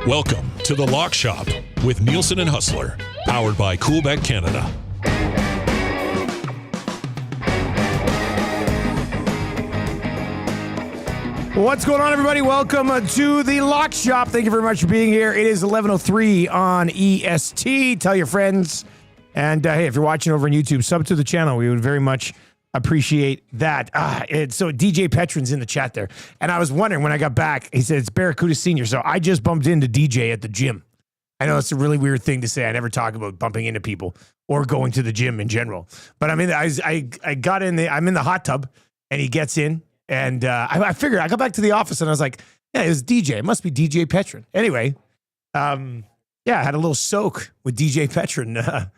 Welcome to The Lock Shop with Nielson and Hustler, powered by Coolbet Canada. What's going on, everybody? Welcome to The Lock Shop. Thank you very much for being here. It is 11:03 on EST. Tell your friends. And hey, if you're watching over on YouTube, sub to the channel. We would very much appreciate that. So DJ Petron's in the chat there. And I was wondering when I got back, he said it's Barracuda Senior. So I just bumped into DJ at the gym. I know it's a really weird thing to say. I never talk about bumping into people or going to the gym in general. But I mean, I got in I'm in the hot tub and he gets in and I figured I got back to the office and I was like, yeah, it was DJ. It must be DJ Petron. Anyway, I had a little soak with DJ Petron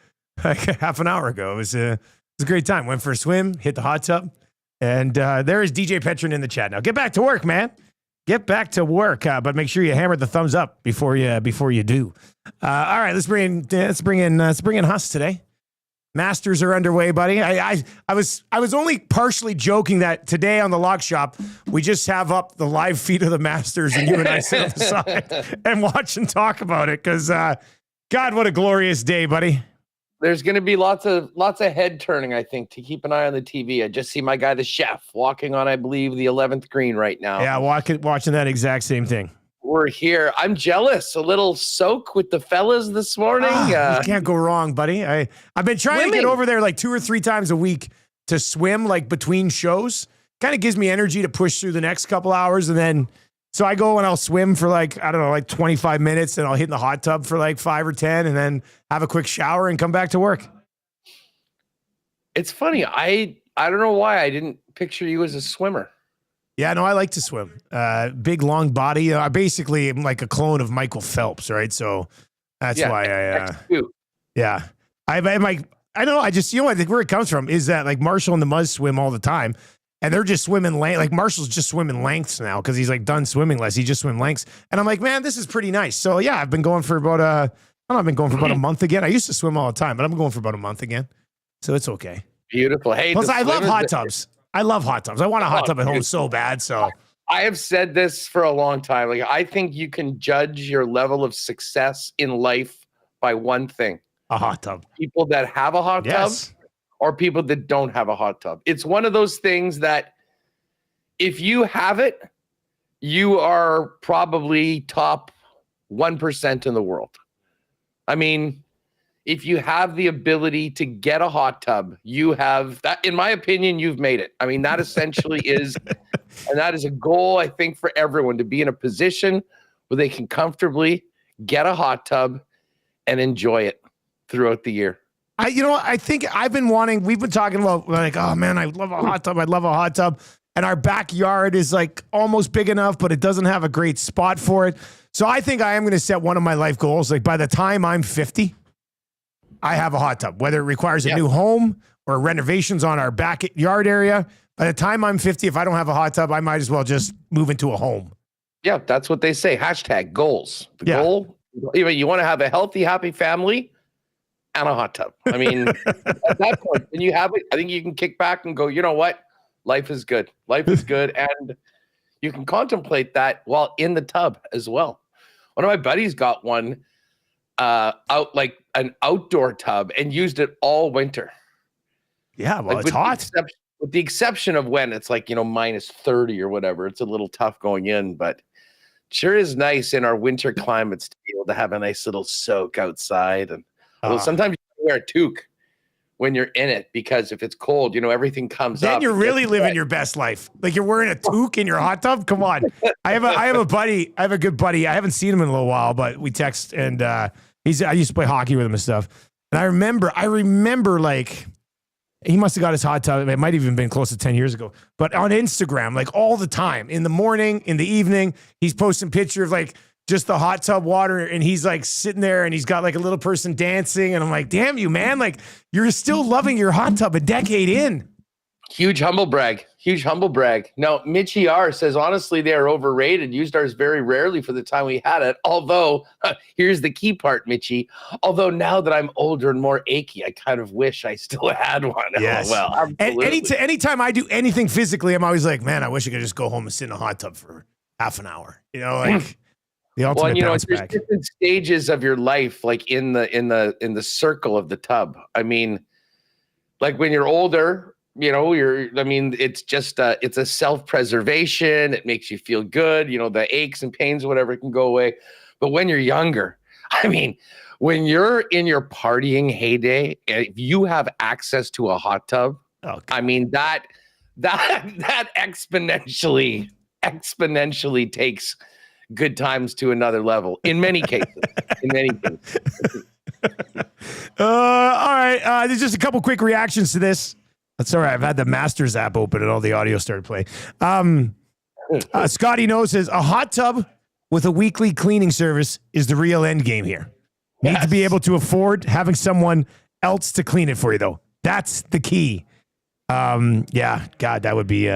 like half an hour ago. It was a great time. Went for a swim, hit the hot tub, and there is DJ Petron in the chat. Now get back to work, man. Get back to work, but make sure you hammer the thumbs up before you do. All right, let's bring in Huss today. Masters are underway, buddy. I was only partially joking that today on the Lock Shop we just have up the live feed of the Masters and you and I sit on the side and watch and talk about it because God, what a glorious day, buddy. There's going to be lots of head turning, I think, to keep an eye on the TV. I just see my guy, the chef, walking on, I believe, the 11th green right now. Yeah, watching that exact same thing. We're here. I'm jealous. A little soak with the fellas this morning. You can't go wrong, buddy. I've been trying to get over there like 2 or 3 times a week to swim, like between shows. Kind of gives me energy to push through the next couple hours, and then so I go and I'll swim for like 25 minutes, and I'll hit in the hot tub for like 5 or 10, and then have a quick shower and come back to work. It's funny. I don't know why I didn't picture you as a swimmer. Yeah, no, I like to swim. Big, long body. I basically am like a clone of Michael Phelps, right? So that's why I know. I just, I think where it comes from is that like Marshall and the Muzz swim all the time. And they're just swimming like Marshall's just swimming lengths now because he's like done swimming less. He just swim lengths. And I'm like, man, this is pretty nice. So yeah, I've been going for about a month again. I used to swim all the time, but I'm going for about a month again. So it's okay. Beautiful. Hey, plus I love hot tubs. I love hot tubs. I want a hot tub at home so bad. So I have said this for a long time. Like, I think you can judge your level of success in life by one thing: a hot tub. People that have a hot tub or people that don't have a hot tub. It's one of those things that if you have it, you are probably top 1% in the world. I mean, if you have the ability to get a hot tub, you have that. In my opinion, you've made it. I mean, that essentially is, and that is a goal, I think, for everyone to be in a position where they can comfortably get a hot tub and enjoy it throughout the year. I think we've been talking about like, oh man, I love a hot tub. I'd love a hot tub. And our backyard is like almost big enough, but it doesn't have a great spot for it. So I think I am going to set one of my life goals. Like by the time I'm 50, I have a hot tub, whether it requires a new home or renovations on our backyard area. By the time I'm 50, if I don't have a hot tub, I might as well just move into a home. Yeah, that's what they say. # goals. The goal, you want to have a healthy, happy family and a hot tub. I mean, at that point, when you have it, I think you can kick back and go, you know what? Life is good. Life is good. And you can contemplate that while in the tub as well. One of my buddies got one out, like an outdoor tub, and used it all winter. Yeah, well, like, it's hot. With the exception of when it's like, minus 30 or whatever. It's a little tough going in, but sure is nice in our winter climates to be able to have a nice little soak outside. And sometimes you wear a toque when you're in it, because if it's cold, everything comes up. Then you're really living your best life. Like you're wearing a toque in your hot tub. Come on. I have a buddy. I have a good buddy. I haven't seen him in a little while, but we text, and I used to play hockey with him and stuff. And I remember like he must have got his hot tub. It might have even been close to 10 years ago, but on Instagram, like all the time, in the morning, in the evening, he's posting pictures of like just the hot tub water, and he's like sitting there and he's got like a little person dancing, and I'm like, damn you, man, like you're still loving your hot tub a decade in. Huge humble brag. Now, Mitchie R says, honestly, they are overrated. Used ours very rarely for the time we had it. Although, here's the key part, Mitchie. Although now that I'm older and more achy, I kind of wish I still had one. Yes. Well, absolutely. And anytime I do anything physically, I'm always like, man, I wish I could just go home and sit in a hot tub for half an hour. The ultimate bounce there's back. different stages of your life, like in the circle of the tub. I mean, like when you're older, it's just it's a self-preservation. It makes you feel good. The aches and pains, whatever, can go away. But when you're younger, I mean, when you're in your partying heyday, if you have access to a hot tub, I mean, that exponentially takes good times to another level in many cases. All right. There's just a couple quick reactions to this. That's all right. I've had the Masters app open and all the audio started playing. Scotty Knows says a hot tub with a weekly cleaning service is the real end game here. Need to be able to afford having someone else to clean it for you, though. That's the key. Yeah, God, that would be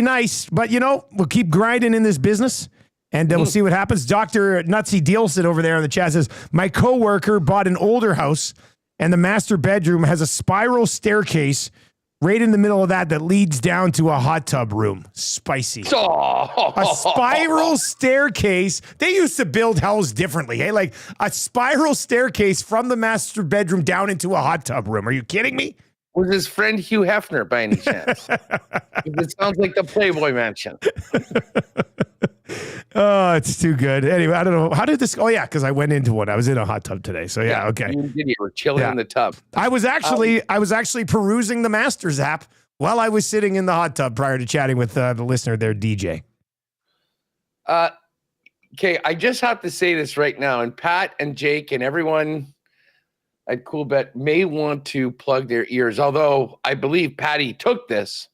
nice. But, we'll keep grinding in this business, and we'll see what happens. Dr. Nutsy Nielson over there in the chat says, my coworker bought an older house, and the master bedroom has a spiral staircase right in the middle of that leads down to a hot tub room. Spicy. A spiral staircase. They used to build houses differently. Hey, like a spiral staircase from the master bedroom down into a hot tub room. Are you kidding me? Was his friend Hugh Hefner by any chance? It sounds like the Playboy Mansion. Oh, it's too good. Anyway, I don't know. How did this? Oh, yeah, because I went into one. I was in a hot tub today. So, yeah, okay. You were chilling in the tub. I was actually perusing the Masters app while I was sitting in the hot tub prior to chatting with the listener there, DJ. Okay, I just have to say this right now, and Pat and Jake and everyone at Coolbet may want to plug their ears, although I believe Patty took this.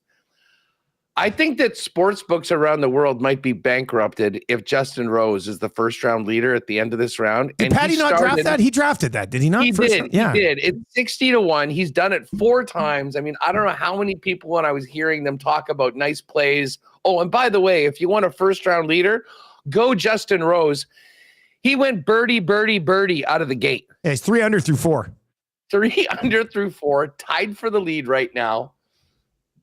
I think that sports books around the world might be bankrupted if Justin Rose is the first round leader at the end of this round. Did Patty not draft that? He drafted that, did he not? He did. It's 60-1. He's done it 4 times. I mean, I don't know how many people, when I was hearing them talk about nice plays. Oh, and by the way, if you want a first round leader, go Justin Rose. He went birdie, birdie, birdie out of the gate. Yeah, he's 3 under through 4. 3 under through 4, tied for the lead right now.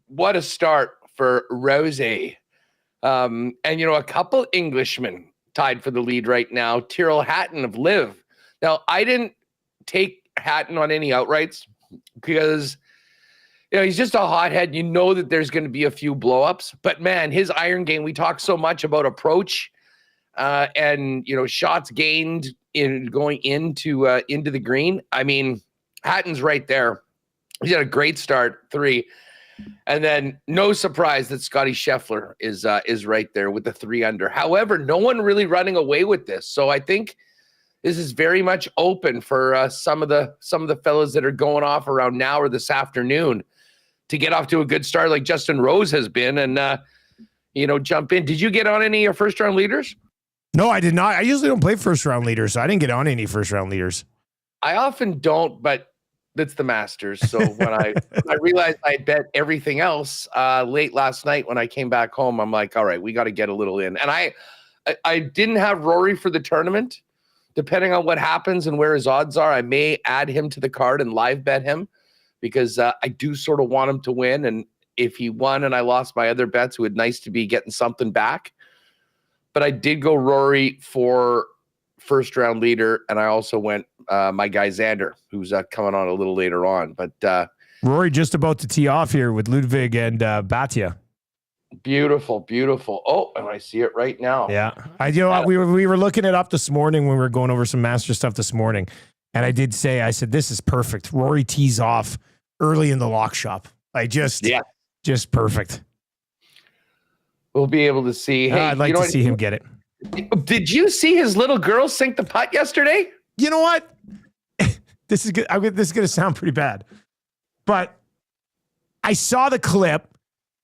What a start for Rose. And, a couple Englishmen tied for the lead right now. Tyrrell Hatton of Liv. Now, I didn't take Hatton on any outrights because, he's just a hothead. You know that there's going to be a few blowups. But, man, his iron game, we talk so much about approach and, shots gained in going into the green. I mean, Hatton's right there. He's had a great start, 3. And then no surprise that Scotty Scheffler is right there with the 3 under. However, no one really running away with this. So I think this is very much open for some of the fellas that are going off around now or this afternoon to get off to a good start like Justin Rose has been and jump in. Did you get on any of your first round leaders? No, I did not. I usually don't play first round leaders, so I didn't get on any first round leaders. I often don't, but that's the Masters. So when I realized I bet everything else late last night when I came back home, I'm like, all right, we got to get a little in. And I didn't have Rory for the tournament. Depending on what happens and where his odds are, I may add him to the card and live bet him because I do sort of want him to win. And if he won and I lost my other bets, it would nice to be getting something back. But I did go Rory for first round leader, and I also went my guy Xander, who's coming on a little later on. But Rory just about to tee off here with Ludwig and Batia. Beautiful, beautiful. Oh, and I see it right now. Yeah, we were looking it up this morning when we were going over some master stuff this morning, and I said this is perfect. Rory tees off early in the lock shop. Just perfect. We'll be able to see. Hey, I'd like to see him get it. Did you see his little girl sink the putt yesterday? You know what? This is good. This is going to sound pretty bad, but I saw the clip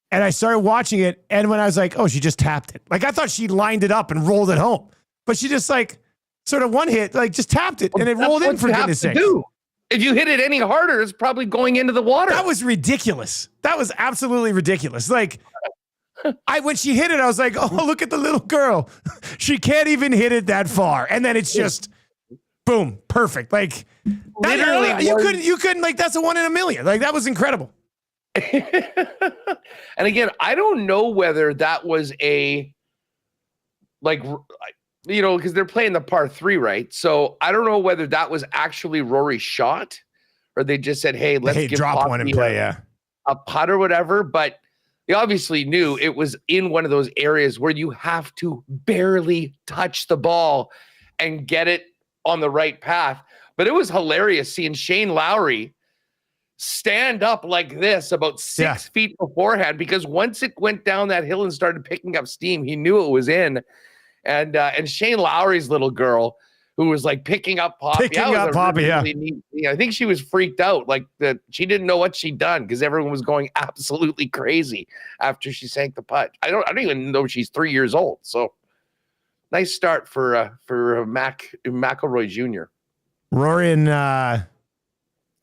and I started watching it. And when I was like, oh, she just tapped it. Like I thought she lined it up and rolled it home, but she just sort of one hit, just tapped it and it rolled in for goodness sake. If you hit it any harder, it's probably going into the water. That was ridiculous. That was absolutely ridiculous. When she hit it, I was like, oh, look at the little girl. She can't even hit it that far. And then it's just, boom, perfect. Literally, you couldn't, that's a 1 in a million. That was incredible. And again, I don't know whether that was a like, because they're playing the par 3, right? So I don't know whether that was actually Rory's shot or they just said, hey, let's give drop Poppy one and play, a putt or whatever. But they obviously knew it was in one of those areas where you have to barely touch the ball and get it on the right path. But it was hilarious seeing Shane Lowry stand up like this about 6 feet beforehand, because once it went down that hill and started picking up steam, he knew it was in. And Shane Lowry's little girl, who was like picking up Poppy. Really neat, I think she was freaked out, like that she didn't know what she'd done because everyone was going absolutely crazy after she sank the putt. I don't even know she's 3 years old. So nice start for McIlroy Jr. Rory and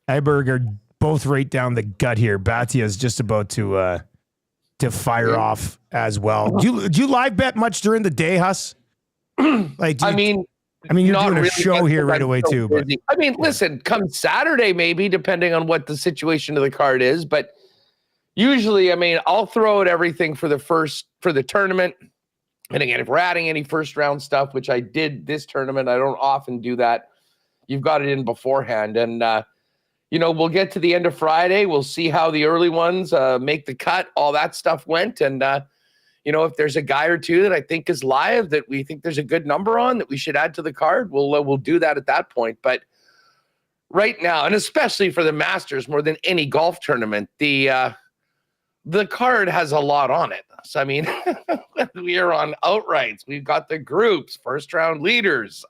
Heiberg are both right down the gut here. Batia is just about to fire off as well. Do you live bet much during the day, Huss? Like, you're doing a show here right away too. But listen, come Saturday maybe, depending on what the situation of the card is. But usually, I'll throw out everything for the tournament. And again, if we're adding any first round stuff, which I did this tournament, I don't often do that. You've got it in beforehand, and we'll get to the end of Friday. We'll see how the early ones make the cut. All that stuff went, and if there's a guy or two that I think is live that we think there's a good number on that we should add to the card, we'll do that at that point. But right now, and especially for the Masters more than any golf tournament, the card has a lot on it. So we are on outrights. We've got the groups, first round leaders.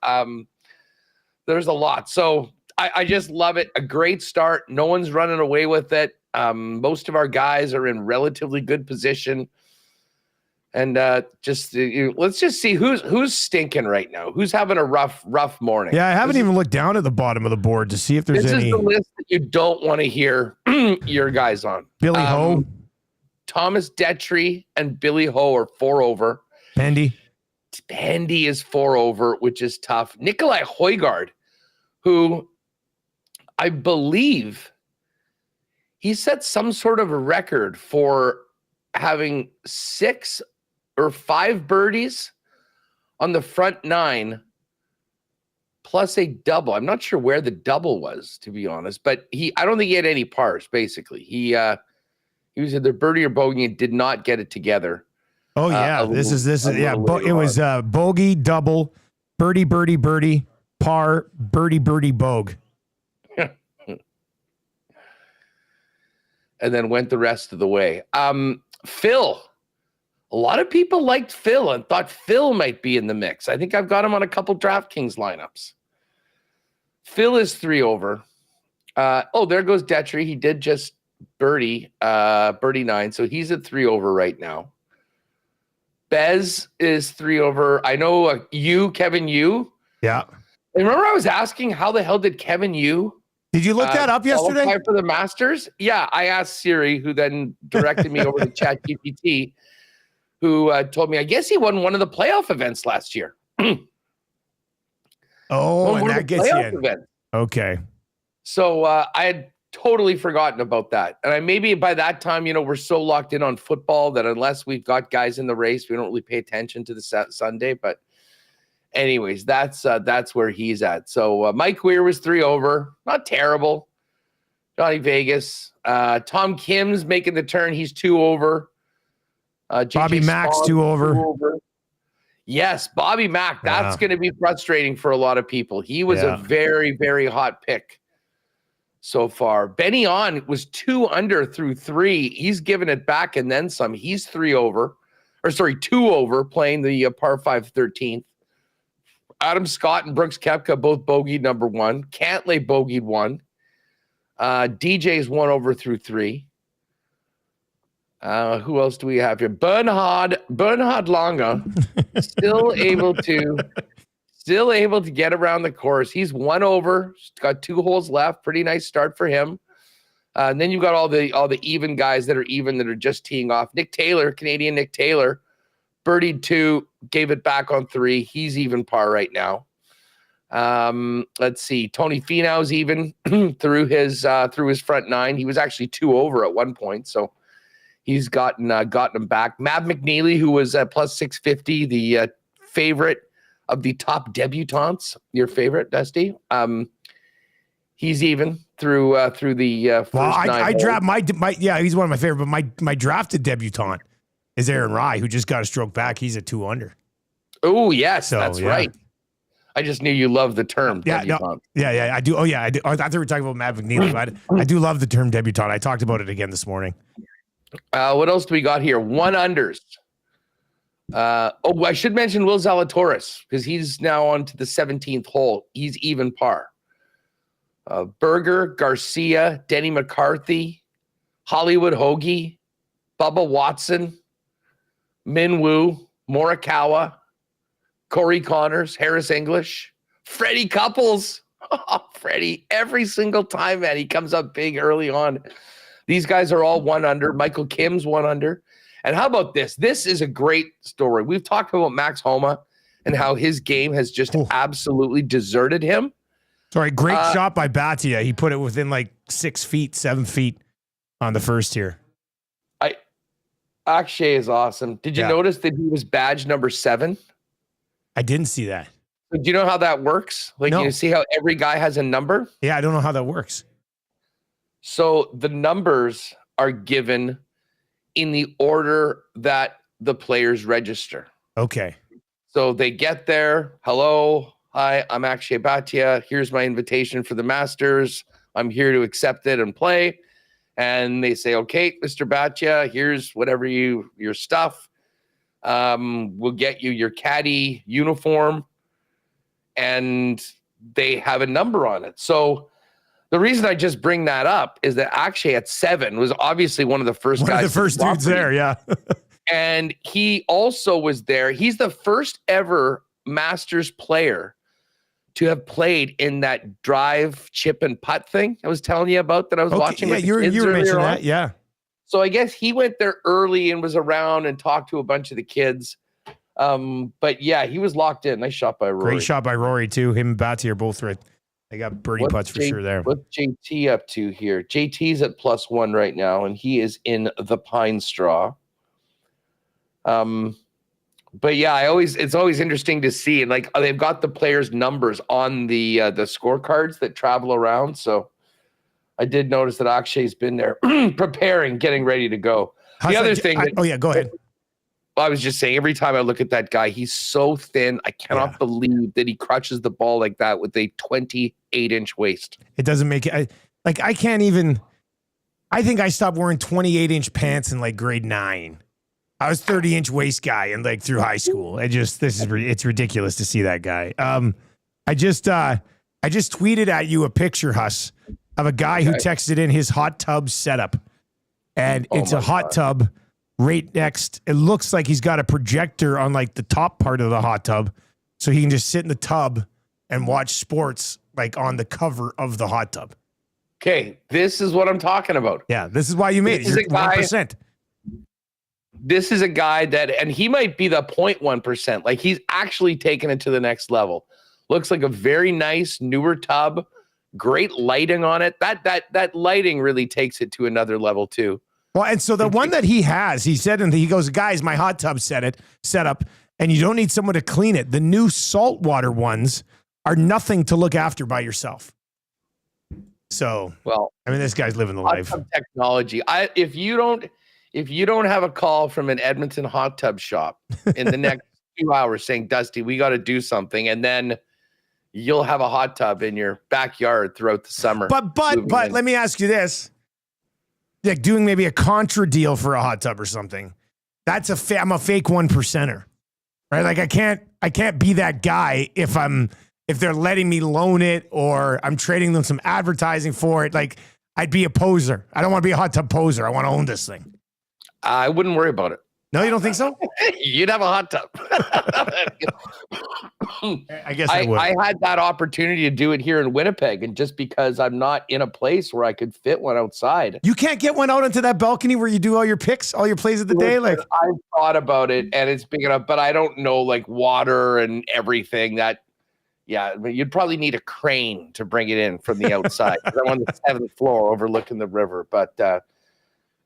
There's a lot. So I just love it. A great start. No one's running away with it. Most of our guys are in relatively good position. And let's just see who's stinking right now. Who's having a rough morning? Yeah, I haven't even looked down at the bottom of the board to see if there's any. This is the list that you don't want to hear your guys on. Billy Ho, Thomas Detry, and Billy Ho are 4 over. Pendy is 4 over, which is tough. Nikolai Højgaard, who I believe he set some sort of a record for having 6 or 5 birdies on the front 9 plus a double. I'm not sure where the double was, to be honest, but I don't think he had any pars. Basically, he was either birdie or bogey and did not get it together. Oh yeah, this is it was bogey, double, birdie, par, birdie, bogue. And then went the rest of the way. Phil, a lot of people liked Phil and thought Phil might be in the mix. I think I've got him on a couple DraftKings lineups. Phil is 3 over. There goes Detry. He did just birdie 9, so he's at 3 over right now. Bez is 3 over. I know Kevin Yu. Yeah. Remember I was asking how the hell did Kevin Yu? Did you look that up yesterday? For the Masters? Yeah, I asked Siri, who then directed me over to ChatGPT, who told me, I guess he won one of the playoff events last year. And that gets you in. Events. Okay. So I had totally forgotten about that. And maybe by that time, we're so locked in on football that unless we've got guys in the race, we don't really pay attention to the Sunday. But anyways, that's where he's at. So Mike Weir was 3 over. Not terrible. Johnny Vegas. Tom Kim's making the turn. He's 2 over. Bobby Mack's 2 over. Yes, Bobby Mack. That's going to be frustrating for a lot of people. He was a very, very hot pick so far. Benny On was 2 under through 3. He's given it back and then some. He's 2 over, playing the par 5 13th. Adam Scott and Brooks Koepka both bogeyed number 1. Cantlay bogeyed 1. DJ's 1 over through 3. Who else do we have here? Bernhard Longa still able to get around the course. He's 1 over. Got 2 holes left. Pretty nice start for him. And then you've got all the even guys that are just teeing off. Nick Taylor, Canadian Nick Taylor, birdied 2, gave it back on 3. He's even par right now. Let's see. Tony Finau's even through his front 9. He was actually 2 over at one point, so he's gotten him back. Matt McNeely, who was at plus 650, the favorite of the top debutantes. Your favorite, Dusty? He's even through the first nine. I draft my he's one of my favorite, but my drafted debutant is Aaron Rye, who just got a stroke back. He's at 2-under. Oh yes, that's right. I just knew you loved the term debutant. I do. Oh yeah, I do. I thought we were talking about Matt McNeely, but I do love the term debutant. I talked about it again this morning. What else do we got here? 1-unders. I should mention Will Zalatoris because he's now on to the 17th hole. He's even par. Berger, Garcia, Denny McCarthy, Hollywood Hoagie, Bubba Watson, Min Woo, Morikawa, Corey Connors, Harris English, Freddie Couples. Oh, Freddie, every single time, man, he comes up big early on. These guys are all 1-under. Michael Kim's 1-under. And how about this? This is a great story. We've talked about Max Homa and how his game has just absolutely deserted him. Sorry, great shot by Bhatia. He put it within like 6 feet, 7 feet on the first here. Akshay is awesome. Did you notice that he was badge number 7? I didn't see that. Do you know how that works? Like, you see how every guy has a number? Yeah, I don't know how that works. So the numbers are given in the order that the players register. Okay. So they get there. Hello. Hi, I'm Akshay Bhatia. Here's my invitation for the Masters. I'm here to accept it and play. And they say, okay, Mr. Bhatia, here's whatever your stuff. We'll get you your caddy uniform. And they have a number on it. So the reason I just bring that up is that Akshay at 7 was obviously one of the first guys. One of the first dudes there, yeah. And he also was there. He's the first ever Masters player to have played in that drive, chip, and putt thing I was telling you about that I was watching. Yeah, you were mentioning that, yeah. So I guess he went there early and was around and talked to a bunch of the kids. But yeah, he was locked in. Nice shot by Rory. Great shot by Rory, too. Him and Batsy are both right. They got birdie putts for sure there. What's JT up to here? JT's at +1 right now, and he is in the Pine Straw. But yeah, it's always interesting to see, and like they've got the players' numbers on the scorecards that travel around. So I did notice that Akshay's been there preparing, getting ready to go. Go ahead. I was just saying, every time I look at that guy, he's so thin. I cannot believe that he crutches the ball like that with a 28-inch waist. It doesn't make it. I can't even. I think I stopped wearing 28-inch pants in like grade 9. I was 30-inch waist guy and like through high school. It's ridiculous to see that guy. I just tweeted at you a picture, Huss, of a guy who texted in his hot tub setup, and it's a hot tub right next. It looks like he's got a projector on like the top part of the hot tub, so he can just sit in the tub and watch sports like on the cover of the hot tub. Okay, this is what I'm talking about. Yeah, this is why you made it. You're 1%. This is a guy that, and he might be the 0.1%. Like he's actually taken it to the next level. Looks like a very nice newer tub, great lighting on it. That lighting really takes it to another level too. Well, and so the one that he has, he said, and he goes, guys, my hot tub set up, and you don't need someone to clean it. The new saltwater ones are nothing to look after by yourself. So, well, I mean, this guy's living the life. Technology. If you don't have a call from an Edmonton hot tub shop in the next 2 hours saying, Dusty, we got to do something, and then you'll have a hot tub in your backyard throughout the summer. But let me ask you this. Like doing maybe a contra deal for a hot tub or something. That's I'm a fake 1%er. Right? Like I can't be that guy if they're letting me loan it or I'm trading them some advertising for it. Like I'd be a poser. I don't want to be a hot tub poser. I want to own this thing. I wouldn't worry about it. No, you don't think so? You'd have a hot tub. I guess I would. I had that opportunity to do it here in Winnipeg, and just because I'm not in a place where I could fit one outside. You can't get one out onto that balcony where you do all your picks, all your plays of the day? Like I've thought about it, and it's big enough, but I don't know, like water and everything that, you'd probably need a crane to bring it in from the outside. I'm on the 7th floor overlooking the river, but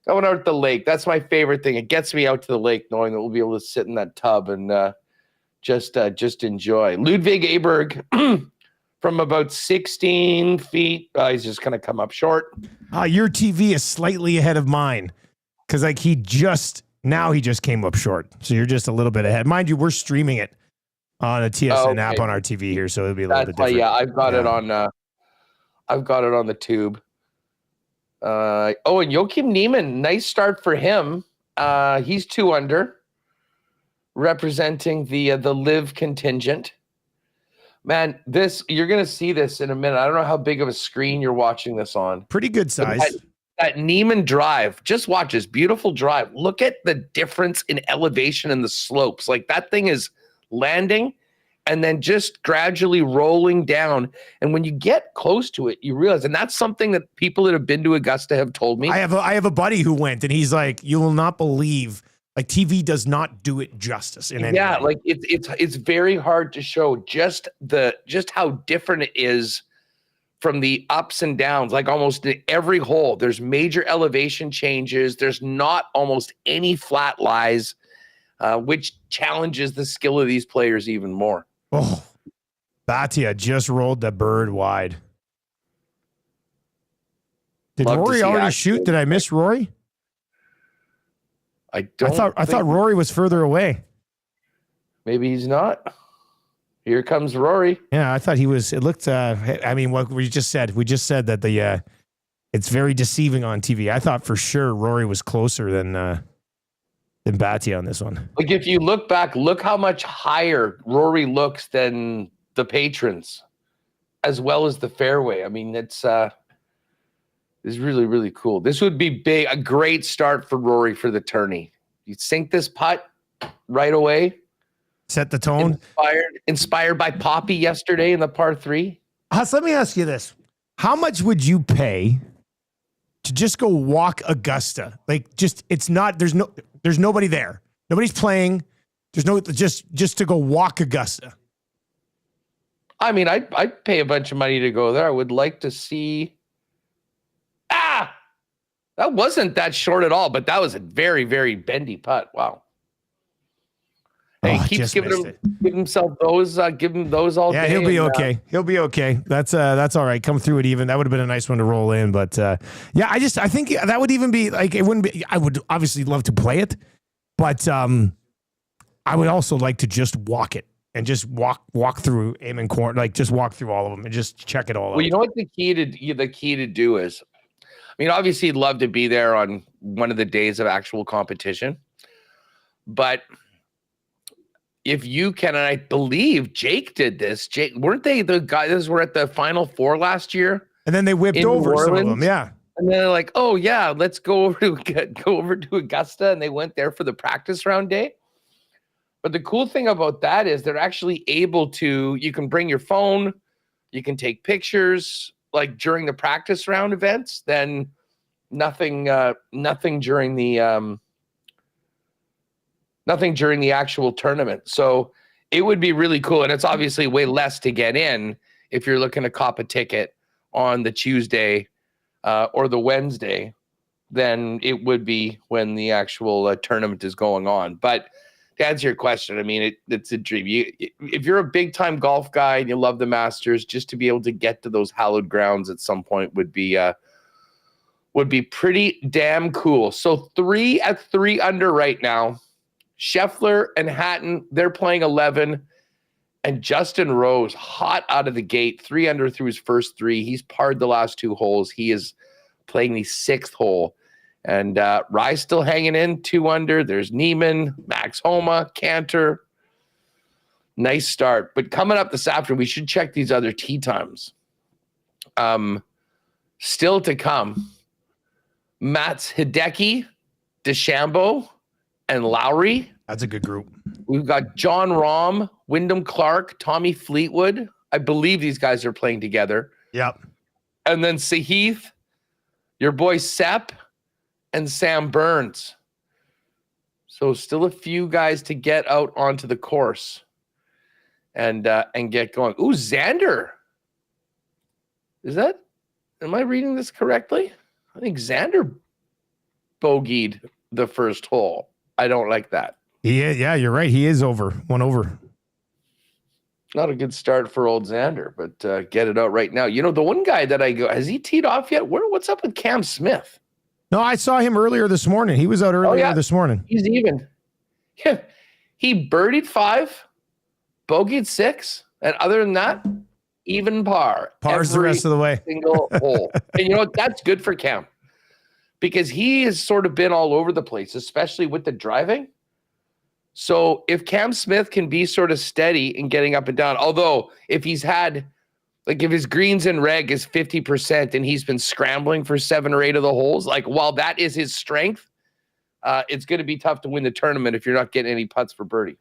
going out to the lake, that's my favorite thing. It gets me out to the lake knowing that we'll be able to sit in that tub and just enjoy. Ludwig Aberg from about 16 feet. He's just going to come up short. Your TV is slightly ahead of mine because like he just came up short. So you're just a little bit ahead. Mind you, we're streaming it on a TSN app on our TV here, so it'll be a little bit different. Yeah, I've got it on. I've got it on the tube. And Joachim Niemann, nice start for him. He's 2 under, representing the live contingent. Man, you're gonna see this in a minute. I don't know how big of a screen you're watching this on. Pretty good size. That Niemann drive, just watch this beautiful drive. Look at the difference in elevation and the slopes. Like that thing is landing and then just gradually rolling down. And when you get close to it, you realize, and that's something that people that have been to Augusta have told me. I have a buddy who went, and he's like, you will not believe, like TV does not do it justice in any way. Like it's very hard to show just how different it is from the ups and downs. Like almost in every hole, there's major elevation changes. There's not almost any flat lies, which challenges the skill of these players even more. Oh, Batia just rolled the bird wide. Did Rory already shoot? Did I miss Rory? I thought Rory was further away. Maybe he's not. Here comes Rory. Yeah, I thought he was. It looked. I mean, what we just said. We just said that it's very deceiving on TV. I thought for sure Rory was closer than Batia on this one. Like if you look back, look how much higher Rory looks than the patrons, as well as the fairway. I mean, it's really, really cool. This would be a great start for Rory for the tourney. You sink this putt right away. Set the tone. Inspired by Poppy yesterday in the par 3. Huss, let me ask you this. How much would you pay to just go walk Augusta? Like there's nobody there. Nobody's playing. Just to go walk Augusta. I mean, I'd pay a bunch of money to go there. I would like to see. That wasn't that short at all, but that was a very, very bendy putt. Wow. Hey, he keeps give himself those all day. Yeah, he'll be okay. He'll be okay. That's all right. Come through it even. That would have been a nice one to roll in. But I think that would even be like, it wouldn't be, I would obviously love to play it, but I would also like to just walk it and just walk through Amen Corner, like just walk through all of them and just check it all out. Well, you know what the key to do is, I mean, obviously you'd love to be there on one of the days of actual competition, but if you can, and I believe Jake did this. Jake, weren't they the guys who were at the Final Four last year? And then they whipped over some of them, yeah. And then they're like, "Oh yeah, let's go over to Augusta," and they went there for the practice round day. But the cool thing about that is they're actually able to. You can bring your phone, you can take pictures like during the practice round events. Then nothing during the. Nothing during the actual tournament. So it would be really cool. And it's obviously way less to get in if you're looking to cop a ticket on the Tuesday or the Wednesday than it would be when the actual tournament is going on. But to answer your question, I mean, it's a dream. If you're a big time golf guy and you love the Masters, just to be able to get to those hallowed grounds at some point would be pretty damn cool. So 3 under right now. Scheffler and Hatton, they're playing 11. And Justin Rose, hot out of the gate, 3 under through his first 3. He's parred the last 2 holes. He is playing the 6th hole. And Rye still hanging in, 2 under. There's Niemann, Max Homa, Cantor. Nice start. But coming up this afternoon, we should check these other tee times. Still to come, Mats Hideki, DeChambeau, and Lowry. That's a good group. We've got John Rahm, Wyndham Clark, Tommy Fleetwood. I believe these guys are playing together. Yep. And then Sahith, your boy Sepp, and Sam Burns. So still a few guys to get out onto the course and get going. Ooh, Xander. Am I reading this correctly? I think Xander bogeyed the first hole. I don't like that. Yeah, you're right. He is over. 1 over. Not a good start for old Xander, but get it out right now. You know, the one guy that I go, has he teed off yet? What's up with Cam Smith? No, I saw him earlier this morning. He was out earlier this morning. He's even. Yeah. He birdied 5, bogeyed 6, and other than that, even par. Par's the rest of the way. Single hole. And you know what? That's good for Cam because he has sort of been all over the place, especially with the driving. So if Cam Smith can be sort of steady in getting up and down, although if he's had, like if his greens and reg is 50% and he's been scrambling for 7 or 8 of the holes, like while that is his strength, it's going to be tough to win the tournament if you're not getting any putts for birdie.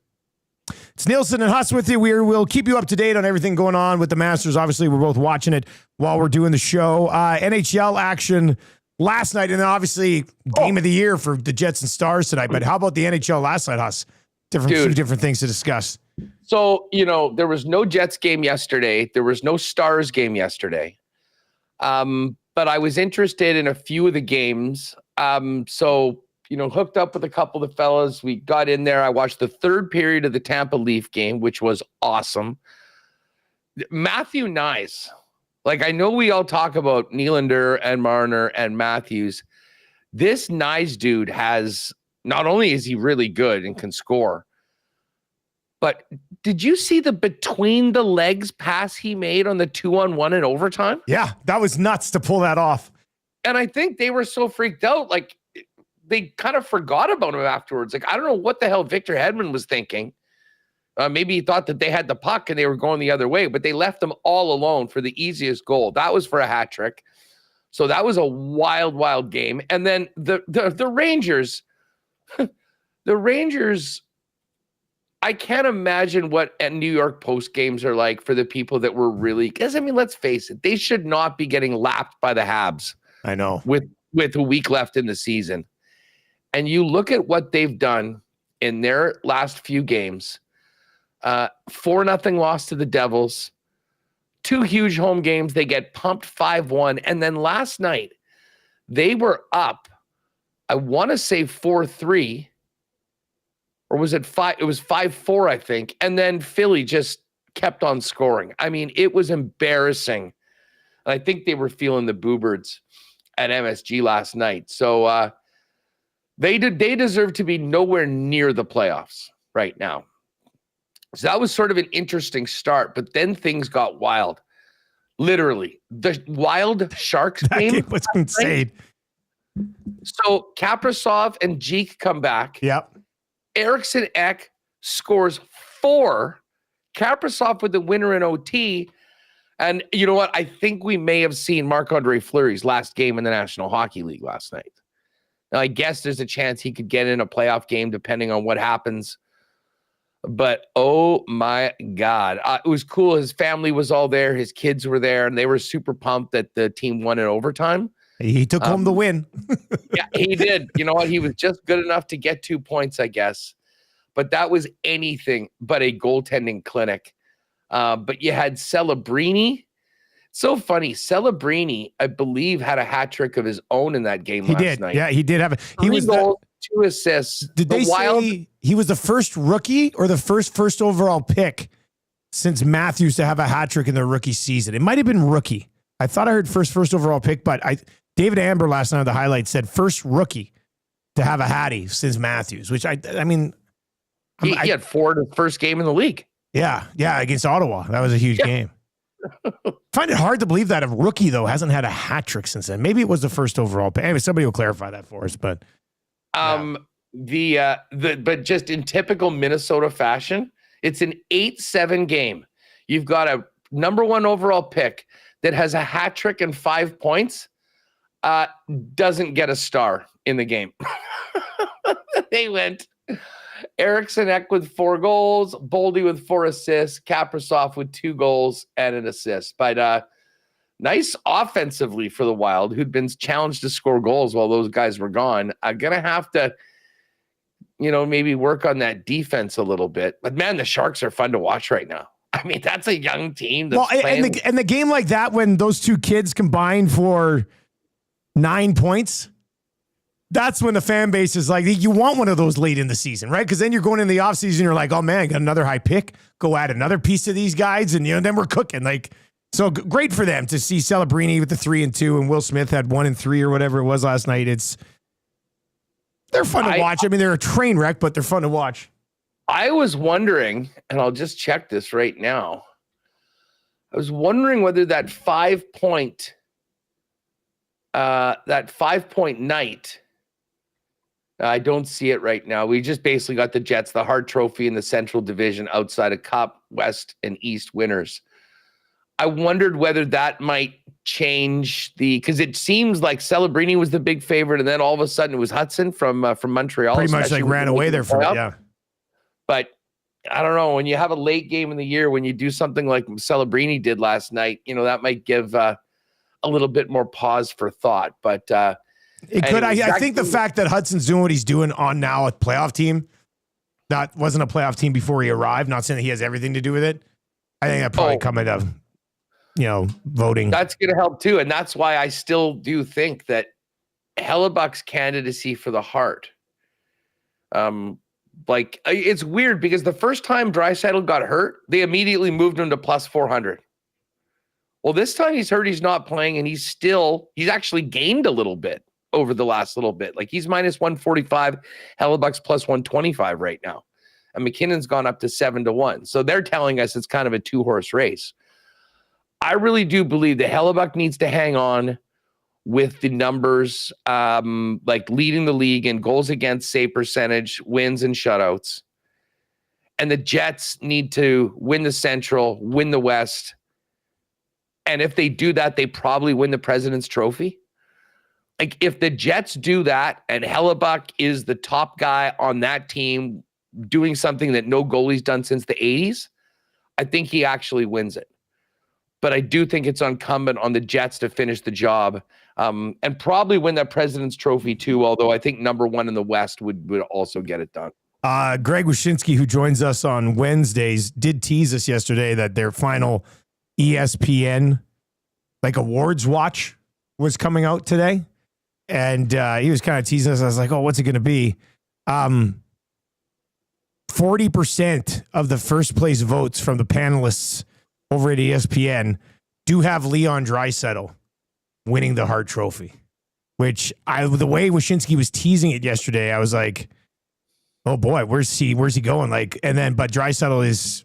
It's Nielsen and Huss with you. We'll keep you up to date on everything going on with the Masters. Obviously, we're both watching it while we're doing the show. NHL action last night, and then obviously game of the year for the Jets and Stars tonight. But how about the NHL last night, Huss? Few different things to discuss. So, you know, there was no Jets game yesterday. There was no Stars game yesterday. But I was interested in a few of the games. So, you know, hooked up with a couple of the fellas. We got in there. I watched the 3rd period of the Tampa Leaf game, which was awesome. Matthew Nyes. Like, I know we all talk about Nylander and Marner and Matthews. This Nyes dude has, not only is he really good and can score, but did you see the between the legs pass he made on the 2-on-1 in overtime? Yeah, that was nuts to pull that off. And I think they were so freaked out, like they kind of forgot about him afterwards. Like, I don't know what the hell Victor Hedman was thinking. Maybe he thought that they had the puck and they were going the other way, but they left them all alone for the easiest goal. That was for a hat trick. So that was a wild, wild game. And then the Rangers, the Rangers, I can't imagine what New York Post games are like for the people that were really, because I mean, let's face it, they should not be getting lapped by the Habs. I know. With a week left in the season. And you look at what they've done in their last few games. 4-0 loss to the Devils. 2 huge home games. They get pumped 5-1. And then last night, they were up, I want to say 4-3. Or was it 5? It was 5-4, I think. And then Philly just kept on scoring. I mean, it was embarrassing. And I think they were feeling the boobirds at MSG last night. So they deserve to be nowhere near the playoffs right now. So that was sort of an interesting start, but then things got wild. Literally, the Wild Sharks game was insane. So Kaprizov and Jeek come back. Yep. Eriksson Ek scores 4. Kaprizov with the winner in OT. And you know what? I think we may have seen Marc-Andre Fleury's last game in the National Hockey League last night. Now, I guess there's a chance he could get in a playoff game depending on what happens. But, oh, my God. It was cool. His family was all there. His kids were there, and they were super pumped that the team won in overtime. He took home the win. Yeah, he did. You know what? He was just good enough to get 2 points, I guess. But that was anything but a goaltending clinic. But you had Celebrini. So funny. Celebrini, I believe, had a hat trick of his own in that game last night. Yeah, he did have it. He 3 was goals, 2 assists. Did they say he was the first rookie or the first overall pick since Matthews to have a hat trick in their rookie season? It might have been rookie. I thought I heard first overall pick, but David Amber last night on the highlights said first rookie to have a hattie since Matthews, which I mean, he had 4 in the first game in the league. Yeah, against Ottawa. That was a huge game. I find it hard to believe that a rookie, though, hasn't had a hat trick since then. Maybe it was the first overall pick. Anyway, somebody will clarify that for us. But but just in typical Minnesota fashion, it's an 8-7 game. You've got a number 1 overall pick that has a hat trick and 5 points, doesn't get a star in the game. They went Eriksson Ek with 4 goals, Boldy with 4 assists, Kaprizov with 2 goals and an assist. But nice offensively for the Wild, who'd been challenged to score goals while those guys were gone. I'm going to have to, maybe work on that defense a little bit. But, man, the Sharks are fun to watch right now. I mean, that's a young team. And the game like that, when those 2 kids combined for 9 points, that's when the fan base is like, you want one of those late in the season, right? Because then you're going in the offseason, you're like, oh man, got another high pick. Go add another piece to these guys, and then we're cooking. Like, so great for them to see Celebrini with the 3-2, and Will Smith had 1-3 or whatever it was last night. They're fun to watch. I mean, they're a train wreck, but they're fun to watch. I was wondering, and I'll just check this right now. I was wondering whether that 5-point night. I don't see it right now. We just basically got the Jets, the Hart Trophy in the Central Division outside of Cup, West, and East winners. I wondered whether that might change because it seems like Celebrini was the big favorite, and then all of a sudden it was Hudson from Montreal. Pretty much like ran away there for it, yeah. But I don't know, when you have a late game in the year, when you do something like Celebrini did last night, that might give a little bit more pause for thought. But it could. I think the fact that Hudson's doing what he's doing on now a playoff team, that wasn't a playoff team before he arrived. Not saying that he has everything to do with it. I think that probably come out of voting. That's going to help too, and that's why I still do think that Hellebuck's candidacy for the Hart. It's weird because the first time Draisaitl got hurt, they immediately moved him to plus 400. Well, this time he's hurt, he's not playing, and he's actually gained a little bit over the last little bit. Like, he's minus 145, Hellebuck's plus 125 right now. And McKinnon's gone up to 7-1. So they're telling us it's kind of a 2-horse race. I really do believe that Hellebuck needs to hang on with the numbers, leading the league in goals against, save percentage, wins, and shutouts. And the Jets need to win the Central, win the West. And if they do that, they probably win the President's Trophy. Like, if the Jets do that and Hellebuck is the top guy on that team doing something that no goalie's done since the 80s, I think he actually wins it. But I do think it's incumbent on the Jets to finish the job and probably win that President's Trophy too, although I think number one in the West would also get it done. Greg Wyshynski, who joins us on Wednesdays, did tease us yesterday that their final ESPN awards watch was coming out today. And he was kind of teasing us. I was like, oh, what's it going to be? 40% of the first place votes from the panelists over at ESPN do have Leon Draisaitl winning the Hart Trophy, which the way Wyshynski was teasing it yesterday, I was like, oh boy, where's he going? But Draisaitl is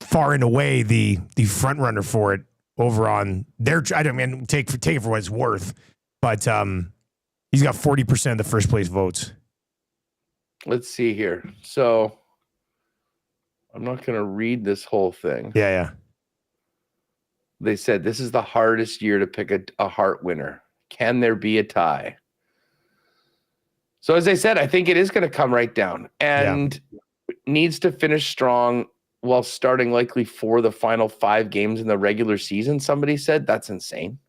far and away the front runner for it over on their, take it for what it's worth, but he's got 40% of the first place votes. Let's see here. So I'm not going to read this whole thing. Yeah. They said this is the hardest year to pick a Hart winner. Can there be a tie? So as I said, I think it is going to come right down and needs to finish strong while starting likely for the final 5 games in the regular season. Somebody said that's insane.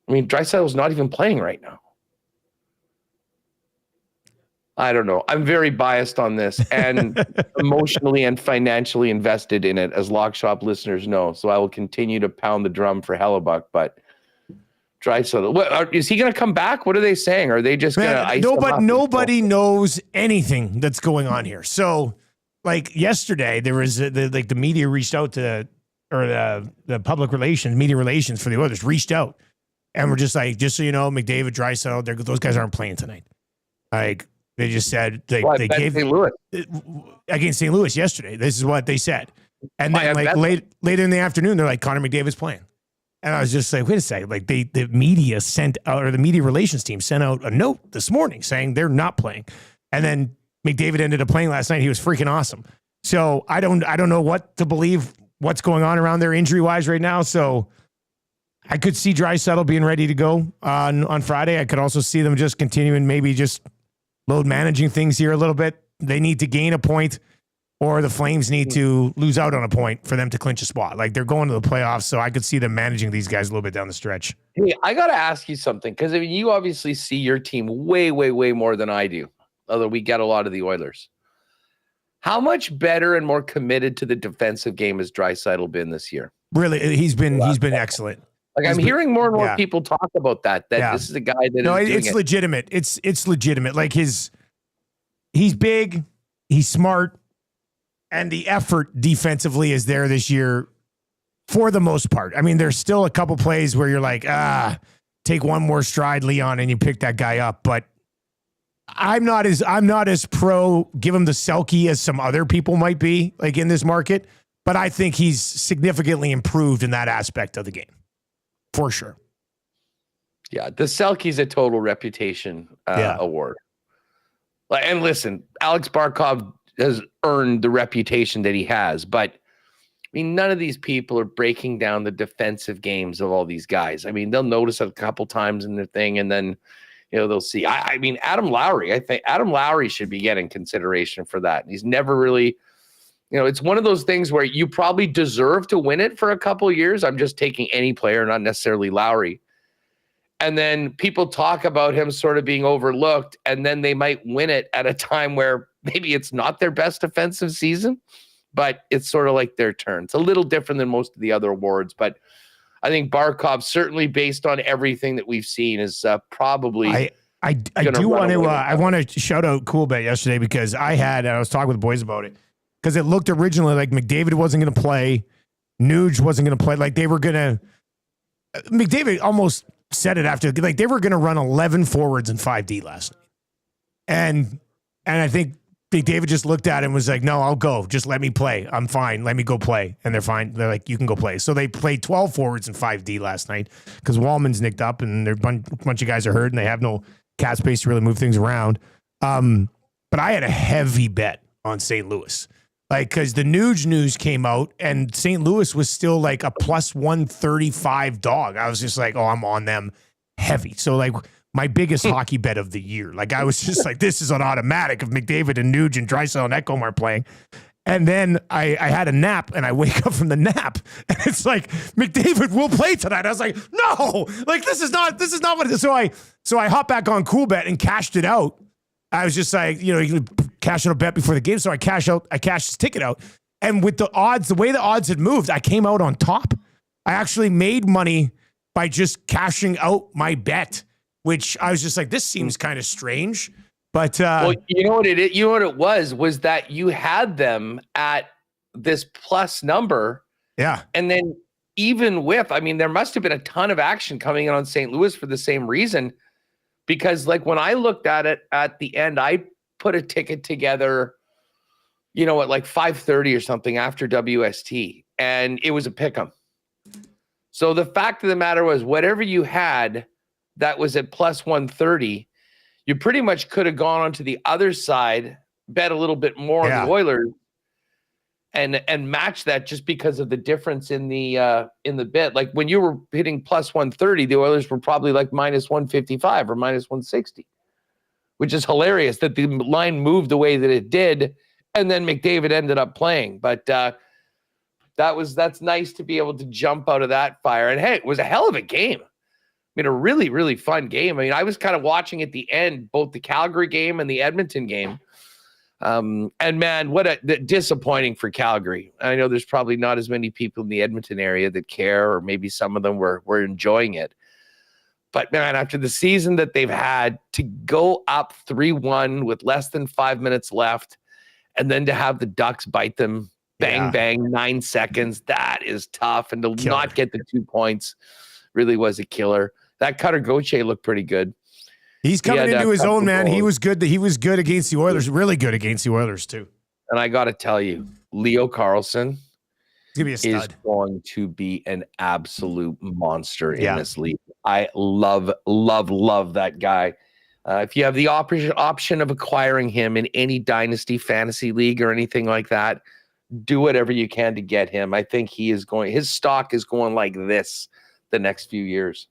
I mean, Draisaitl's not even playing right now. I don't know. I'm very biased on this and emotionally and financially invested in it, as Lock Shop listeners know. So I will continue to pound the drum for Hellebuck, but Draisaitl, is he going to come back? What are they saying? Are they just going to ice him up? Nobody knows anything that's going on here. So, yesterday, there was the media reached out to, or the public relations, media relations for the Oilers reached out, and we're just like, just so you know, McDavid, Draisaitl, those guys aren't playing tonight. They just said they gave St. Louis against St. Louis yesterday. This is what they said, and then later in the afternoon, they're like, Connor McDavid's playing, and I was just like, wait a second, the media sent out, or the media relations team sent out a note this morning saying they're not playing, and then McDavid ended up playing last night. He was freaking awesome. So I don't know what to believe. What's going on around there injury wise right now? So I could see Draisaitl being ready to go on Friday. I could also see them just continuing, maybe just load managing things here a little bit. They need to gain a point, or the Flames need to lose out on a point for them to clinch a spot. They're going to the playoffs, so I could see them managing these guys a little bit down the stretch. Hey, I got to ask you something, because you obviously see your team way, way, way more than I do, although we get a lot of the Oilers. How much better and more committed to the defensive game has Draisaitl been this year? Really, he's been excellent. Like I'm hearing more and more yeah. people talk about that this is a guy that no, is doing it's legitimate. It's legitimate. Like he's big, he's smart, and the effort defensively is there this year for the most part. I mean, there's still a couple plays where you're like, take one more stride, Leon, and you pick that guy up. But I'm not as pro give him the Selke as some other people might be, like in this market. But I think he's significantly improved in that aspect of the game. For sure. Yeah, the Selke's a total reputation award. And listen, Alex Barkov has earned the reputation that he has, but I mean, none of these people are breaking down the defensive games of all these guys. I mean, they'll notice it a couple times in their thing, and then they'll see. I mean, Adam Lowry. I think Adam Lowry should be getting consideration for that. He's never really. It's one of those things where you probably deserve to win it for a couple of years. I'm just taking any player, not necessarily Lowry. And then people talk about him sort of being overlooked, and then they might win it at a time where maybe it's not their best offensive season, but it's sort of like their turn. It's a little different than most of the other awards, but I think Barkov, certainly based on everything that we've seen, is probably. I do want to. I want to shout out Coolbet yesterday because I was talking with the boys about it. Because it looked originally like McDavid wasn't going to play, Nuge wasn't going to play. Like they were going to, McDavid almost said it after, like they were going to run 11 forwards and 5D last night. And I think McDavid just looked at it and was like, no, I'll go. Just let me play. I'm fine. Let me go play. And they're fine. They're like, you can go play. So they played 12 forwards and 5D last night because Wallman's nicked up and a bunch of guys are hurt and they have no cap space to really move things around. But I had a heavy bet on St. Louis. Like, because the Nuge news came out and St. Louis was still like a plus 135 dog. I was just like, oh, I'm on them heavy. So, like, my biggest hockey bet of the year. Like, I was just like, this is an automatic if McDavid and Nuge and Draisaitl and Ekholm are playing. And then I had a nap and I wake up from the nap and it's like, McDavid will play tonight. I was like, no, like, this is not what it is. So I hopped back on Coolbet and cashed it out. I was just like, you can cash out a bet before the game. So I cashed his ticket out. And with the odds, the way the odds had moved, I came out on top. I actually made money by just cashing out my bet, which I was just like, this seems kind of strange. But well, you know what it is? You know what it was that you had them at this plus number. Yeah. And then even with, I mean, there must have been a ton of action coming in on St. Louis for the same reason. Because like when I looked at it at the end, I put a ticket together, at like 5:30 or something after WST, and it was a pick'em. So the fact of the matter was, whatever you had that was at plus 130, you pretty much could have gone onto the other side, bet a little bit more on the Oilers, and match that just because of the difference in the bet. Like when you were hitting plus 130, the Oilers were probably like minus 155 or minus 160, which is hilarious that the line moved the way that it did. And then McDavid ended up playing. But that's nice to be able to jump out of that fire. And hey, it was a hell of a game. I mean, a really, really fun game. I mean, I was kind of watching at the end, both the Calgary game and the Edmonton game. And man, what a disappointing for Calgary. I know there's probably not as many people in the Edmonton area that care, or maybe some of them were enjoying it. But man, after the season that they've had, to go up 3-1 with less than 5 minutes left, and then to have the Ducks bite them, bang, 9 seconds, that is tough. And to not get the 2 points really was a killer. That Cutter Gauthier looked pretty good. He's coming into his own, man. He was good. He was good against the Oilers. Really good against the Oilers too. And I got to tell you, Leo Carlsson is going to be an absolute monster in this league. I love that guy. If you have the option of acquiring him in any dynasty fantasy league or anything like that, do whatever you can to get him. I think his stock is going like this the next few years.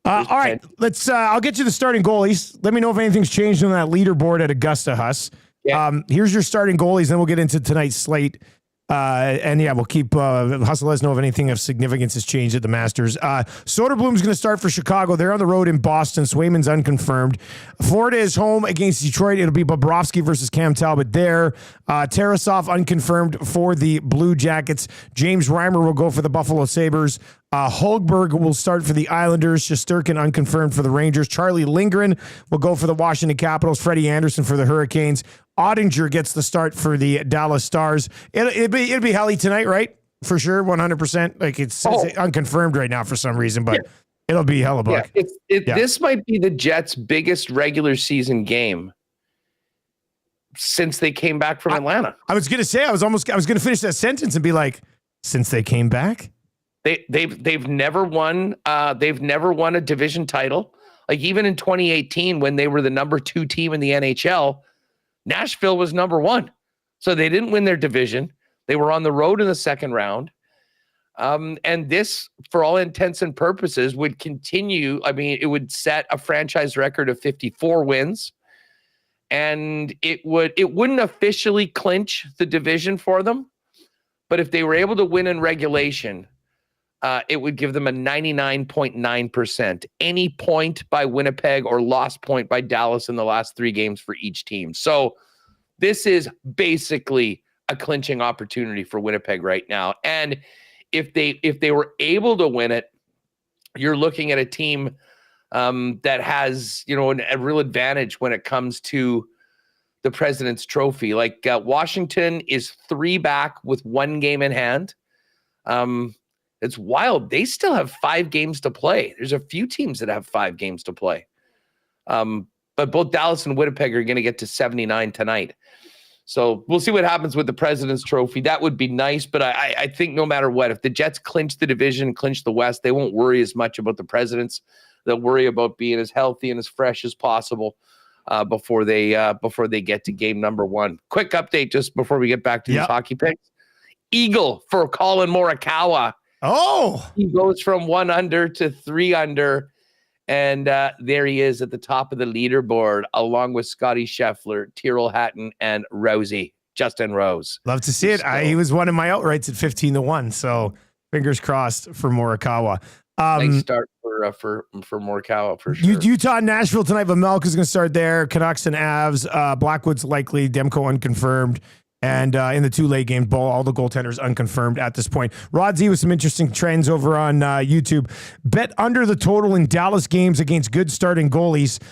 All right, I'll get you the starting goalies. Let me know if anything's changed on that leaderboard at Augusta, Huss. Yeah. Here's your starting goalies, then we'll get into tonight's slate. And yeah, we'll keep Hustle. Let us know if anything of significance has changed at the Masters. Soderblom's going to start for Chicago. They're on the road in Boston. Swayman's unconfirmed. Florida is home against Detroit. It'll be Bobrovsky versus Cam Talbot there. Tarasov unconfirmed for the Blue Jackets. James Reimer will go for the Buffalo Sabres. Holgberg will start for the Islanders. Shesterkin unconfirmed for the Rangers. Charlie Lindgren will go for the Washington Capitals. Freddie Anderson for the Hurricanes. Ottinger gets the start for the Dallas Stars. It'll be Helly tonight, right? For sure, 100%. Like it's unconfirmed right now for some reason, but it'll be Hellebuck. Yeah, this might be the Jets' biggest regular season game since they came back from Atlanta. I was going to say I was going to finish that sentence and be like, since they came back, they've never won. They've never won a division title. Like even in 2018, when they were the number 2 team in the NHL. Nashville was number 1. So they didn't win their division. They were on the road in the second round. And this, for all intents and purposes, would continue. I mean, it would set a franchise record of 54 wins. And it wouldn't officially clinch the division for them. But if they were able to win in regulation, it would give them a 99.9%. Any point by Winnipeg or lost point by Dallas in the last 3 games for each team. So this is basically a clinching opportunity for Winnipeg right now. And if they were able to win it, you're looking at a team that has, a real advantage when it comes to the President's Trophy. Like Washington is 3 back with 1 game in hand. It's wild. They still have 5 games to play. There's a few teams that have 5 games to play. But both Dallas and Winnipeg are going to get to 79 tonight. So we'll see what happens with the President's Trophy. That would be nice, but I think no matter what, if the Jets clinch the division, clinch the West, they won't worry as much about the Presidents. They'll worry about being as healthy and as fresh as possible before they get to game number 1. Quick update just before we get back to these hockey picks. Eagle for Colin Morikawa. Oh, he goes from 1 under to 3 under. And there he is at the top of the leaderboard, along with Scotty Scheffler, Tyrrell Hatton, and Justin Rose. Love to see it. He was one of my outrights at 15-1. So fingers crossed for Morikawa. Nice start for Morikawa for sure. Utah, Nashville tonight. Vamelka's going to start there. Canucks and Avs. Blackwood's likely. Demko unconfirmed. And in the 2 late games, all the goaltenders unconfirmed at this point. Rod Z with some interesting trends over on YouTube. Bet under the total in Dallas games against good starting goalies,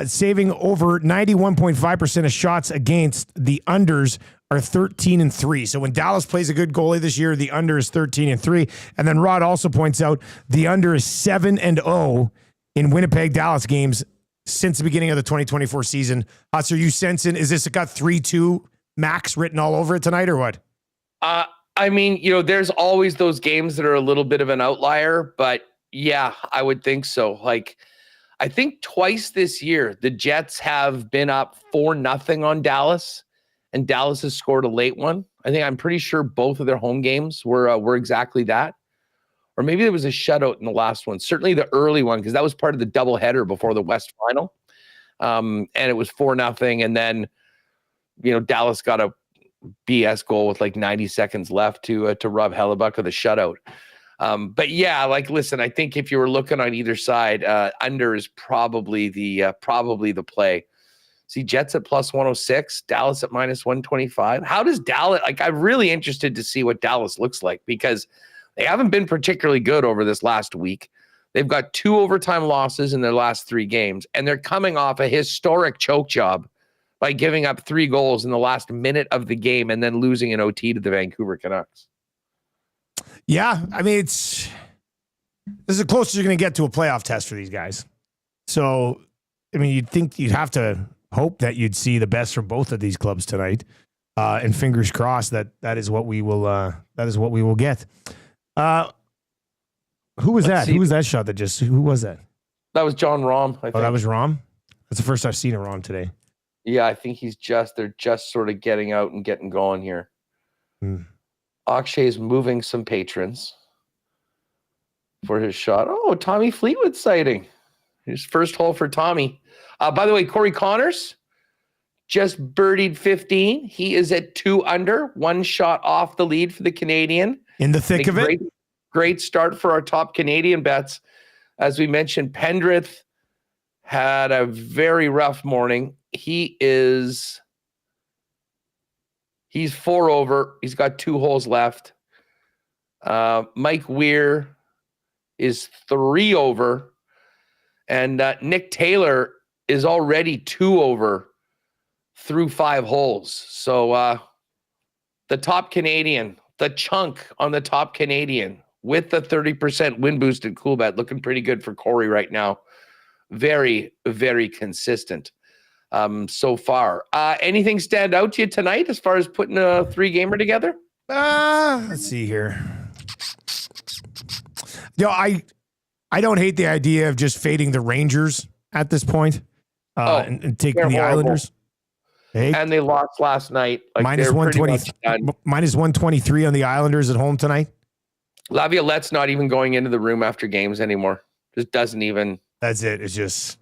saving over 91.5% of shots against. The unders are 13-3. So when Dallas plays a good goalie this year, the under is 13-3. And then Rod also points out the under is 7-0 in Winnipeg Dallas games since the beginning of the 2024 season. Are you sensing? Is this got 3-2? Max written all over it tonight or what? I mean, there's always those games that are a little bit of an outlier, but yeah, I would think so. Like, I think twice this year, the Jets have been up 4-0 on Dallas, and Dallas has scored a late one. I'm pretty sure both of their home games were exactly that. Or maybe there was a shutout in the last one. Certainly the early one, because that was part of the doubleheader before the West final. And it was 4-0, and then Dallas got a BS goal with like 90 seconds left to rob Hellebuck of the shutout. But yeah, listen, I think if you were looking on either side, under is probably the play. See Jets at plus 106, Dallas at minus 125. How does Dallas, I'm really interested to see what Dallas looks like because they haven't been particularly good over this last week. They've got 2 overtime losses in their last 3 games, and they're coming off a historic choke job by giving up 3 goals in the last minute of the game and then losing an OT to the Vancouver Canucks. Yeah, I mean, this is the closest you're going to get to a playoff test for these guys. So, I mean, you'd think you'd have to hope that you'd see the best from both of these clubs tonight, and fingers crossed that is what we will. That is what we will get. Who was that? Who was that shot that just? Who was that? That was John Rahm. I think. Oh, that was Rahm. That's the first I've seen of Rahm today. Yeah, I think they're just sort of getting out and getting going here. Akshay's moving some patrons for his shot. Oh, Tommy Fleetwood sighting. His first hole for Tommy. By the way, Corey Connors just birdied 15. He is at 2 under, 1 shot off the lead for the Canadian. In the thick of it. Great start for our top Canadian bets. As we mentioned, Pendrith had a very rough morning. He's 4 over. He's got 2 holes left. Mike Weir is 3 over. And Nick Taylor is already 2 over through 5 holes. So the top Canadian, the chunk on the top Canadian with the 30% win boost at Coolbet, looking pretty good for Corey right now. Very, very consistent so far. Anything stand out to you tonight as far as putting a 3-gamer together? Let's see here. I don't hate the idea of just fading the Rangers at this point and taking the Islanders. Hey. And they lost last night. Minus 120, minus 123 on the Islanders at home tonight. Laviolette's not even going into the room after games anymore. Just doesn't even. That's it. It's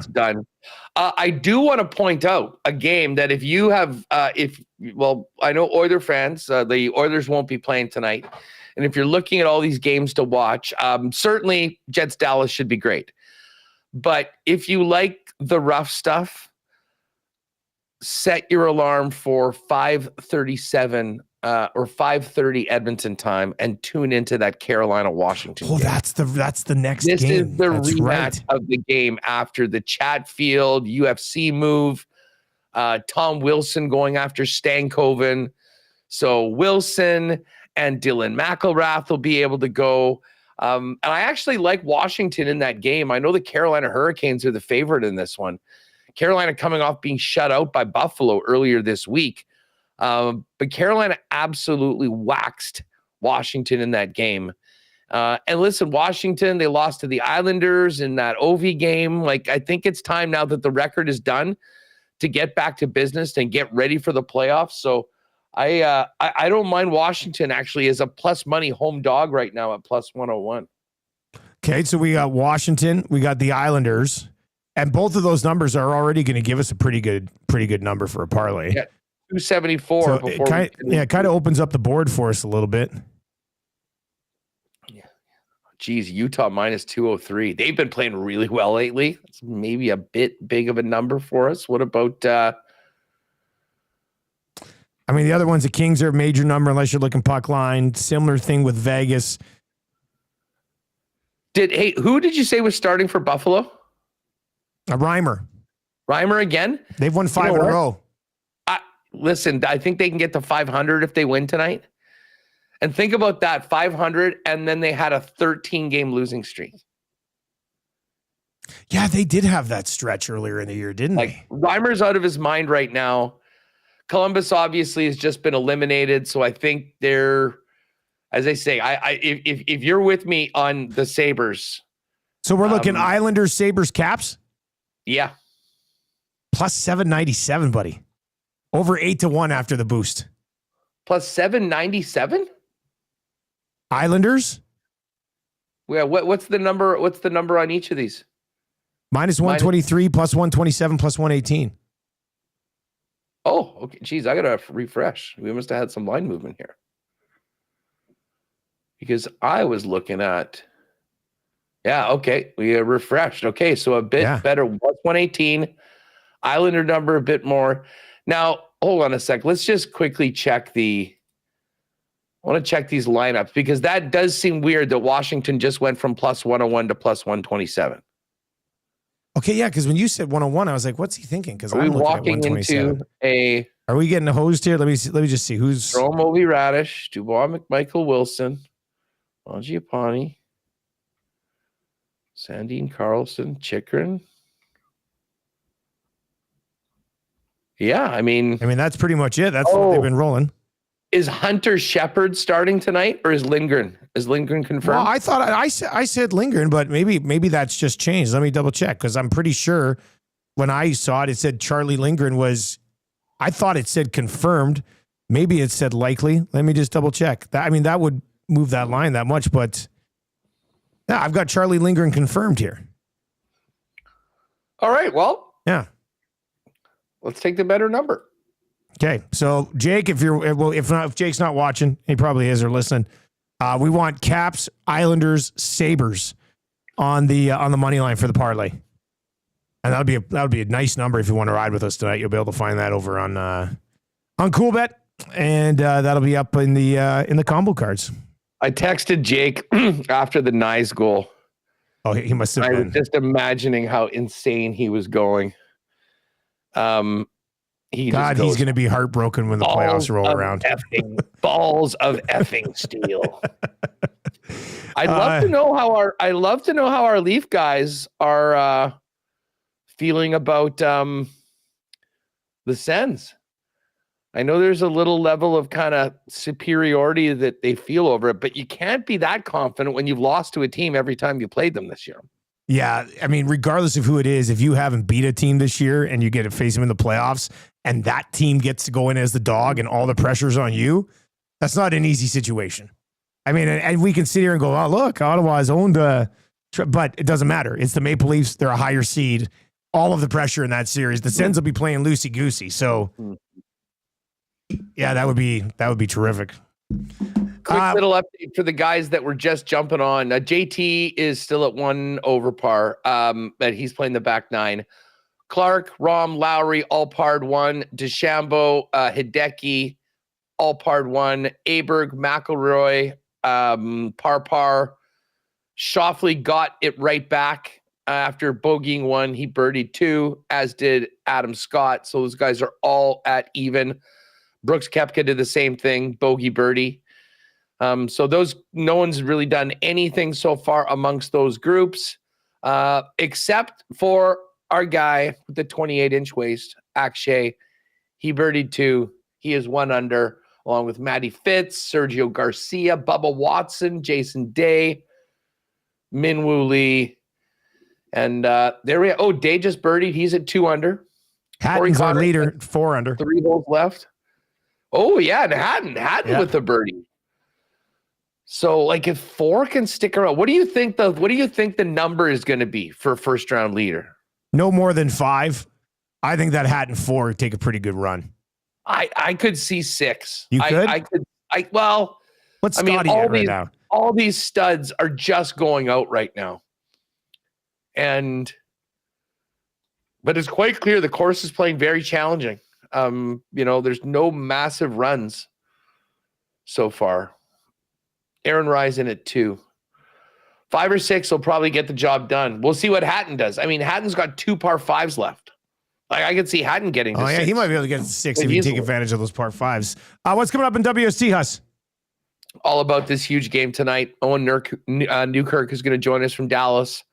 done. I do want to point out a game that if you have, I know Oiler fans, the Oilers won't be playing tonight. And if you're looking at all these games to watch, certainly Jets Dallas should be great. But if you like the rough stuff, set your alarm for 5:37 or 5:30 Edmonton time and tune into that Carolina-Washington game. That's the next game. This is the rematch of the game after the Chatfield UFC move. Tom Wilson going after Stankoven. So Wilson and Dylan McElrath will be able to go. And I actually like Washington in that game. I know the Carolina Hurricanes are the favorite in this one. Carolina coming off being shut out by Buffalo earlier this week. But Carolina absolutely waxed Washington in that game. And listen, Washington, they lost to the Islanders in that Ovi game. I think it's time now that the record is done to get back to business and get ready for the playoffs. So I don't mind Washington actually as a plus money home dog right now at plus 101. Okay, so we got Washington, we got the Islanders, and both of those numbers are already going to give us a pretty good number for a parlay. Yeah, 274. So it kind of opens up the board for us a little bit. Yeah. Geez, Utah minus 203. They've been playing really well lately. It's maybe a bit big of a number for us. What about the other ones, the Kings are a major number unless you're looking puck line. Similar thing with Vegas. Who did you say was starting for Buffalo? Reimer again? They've won 5 in a row. Listen, I think they can get to 500 if they win tonight. And think about that, 500, and then they had a 13-game losing streak. Yeah, they did have that stretch earlier in the year, didn't they? Reimer's out of his mind right now. Columbus obviously has just been eliminated, so I think they're, as I say, if you're with me on the Sabres. So we're looking Islanders, Sabres, Caps? Yeah. Plus 797, buddy. Over 8-1 after the boost. Plus 797? Islanders? Yeah, what's the number? What's the number on each of these? Minus 123, plus 127, plus 118. Oh, okay. Geez, I gotta refresh. We must have had some line movement here. Because I was looking at, okay, we refreshed. Okay, so a bit better. Plus 118. Islander number a bit more. Now, hold on a sec. Let's just quickly check I want to check these lineups because that does seem weird that Washington just went from plus 101 to plus 127. Okay, yeah, because when you said 101, I was like, what's he thinking? Because I'm walking into a. Are we getting hosed here? Let me just see who's. Jerome Ovi Radish, Dubois McMichael Wilson, Mangiapane, Sandine Carlson, Chikrin. Yeah, I mean, that's pretty much it. That's what they've been rolling. Is Hunter Shepard starting tonight, or is Lindgren? Is Lindgren confirmed? Well, I thought I said Lindgren, but maybe that's just changed. Let me double check because I'm pretty sure when I saw it, it said Charlie Lindgren was. I thought it said confirmed. Maybe it said likely. Let me just double check. That would move that line that much, but yeah, I've got Charlie Lindgren confirmed here. All right. Well, yeah. Let's take the better number. Okay, so Jake, if Jake's not watching, he probably is or listening. We want Caps, Islanders, Sabres on the money line for the parlay, and that'll be a nice number if you want to ride with us tonight. You'll be able to find that over on Coolbet, and that'll be up in the combo cards. I texted Jake after the Nyes goal. Oh, he must have been. I was just imagining how insane he was going. He's going to be heartbroken when the playoffs roll around. Balls of effing steel. I'd love to know how our Leaf guys are feeling about the Sens. I know there's a little level of kind of superiority that they feel over it, but you can't be that confident when you've lost to a team every time you played them this year. Yeah, I mean, regardless of who it is, if you haven't beat a team this year and you get to face them in the playoffs and that team gets to go in as the dog and all the pressure's on you, that's not an easy situation. I mean, and we can sit here and go, oh, look, Ottawa's owned, but it doesn't matter. It's the Maple Leafs. They're a higher seed. All of the pressure in that series. The Sens will be playing loosey-goosey. So, yeah, that would be terrific. Quick little update for the guys that were just jumping on. JT is still at 1 over par, but he's playing the back nine. Clark, Rom, Lowry, all parred 1. DeChambeau, Hideki, all parred 1. Aberg, McElroy, par. Schauffele got it right back after bogeying 1. He birdied 2, as did Adam Scott. So those guys are all at even. Brooks Koepka did the same thing, bogey birdie. So no one's really done anything so far amongst those groups, except for our guy with the 28-inch waist, Akshay. He birdied 2. He is 1 under, along with Matty Fitz, Sergio Garcia, Bubba Watson, Jason Day, Minwoo Lee. And there we are. Oh, Day just birdied. He's at 2 under. Hatton's our leader, 4 under. 3 holes left. Oh, yeah, and Hatton with the birdie. So, like, if 4 can stick around, what do you think the number is going to be for first round leader? No more than 5. I think that Hatton 4 would take a pretty good run. I could see 6. You could? What's Scotty at right now? All these studs are just going out right now. But it's quite clear the course is playing very challenging. There's no massive runs so far. Aaron Risen at 2. 5 or 6 will probably get the job done. We'll see what Hatton does. I mean, Hatton's got 2 par 5s left. Like, I could see Hatton getting to 6. He might be able to get to 6 if you take advantage of those par 5s. What's coming up in WST, Huss? All about this huge game tonight. Owen Newkirk is going to join us from Dallas.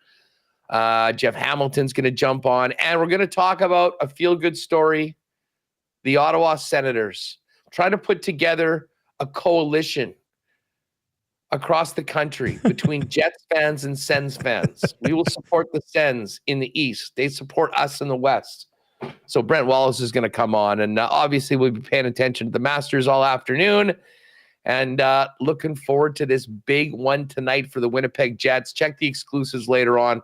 Jeff Hamilton's going to jump on. And we're going to talk about a feel-good story. The Ottawa Senators trying to put together a coalition across the country between Jets fans and Sens fans. We will support the Sens in the East. They support us in the West. So Brent Wallace is going to come on. And obviously we'll be paying attention to the Masters all afternoon. And looking forward to this big one tonight for the Winnipeg Jets. Check the exclusives later on.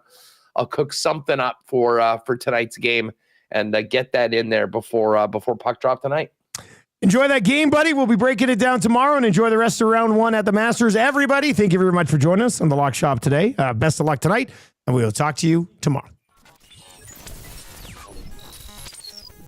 I'll cook something up for tonight's game and get that in there before puck drop tonight. Enjoy that game, buddy. We'll be breaking it down tomorrow and enjoy the rest of round 1 at the Masters. Everybody, thank you very much for joining us on the Lock Shop today. Best of luck tonight, and we will talk to you tomorrow.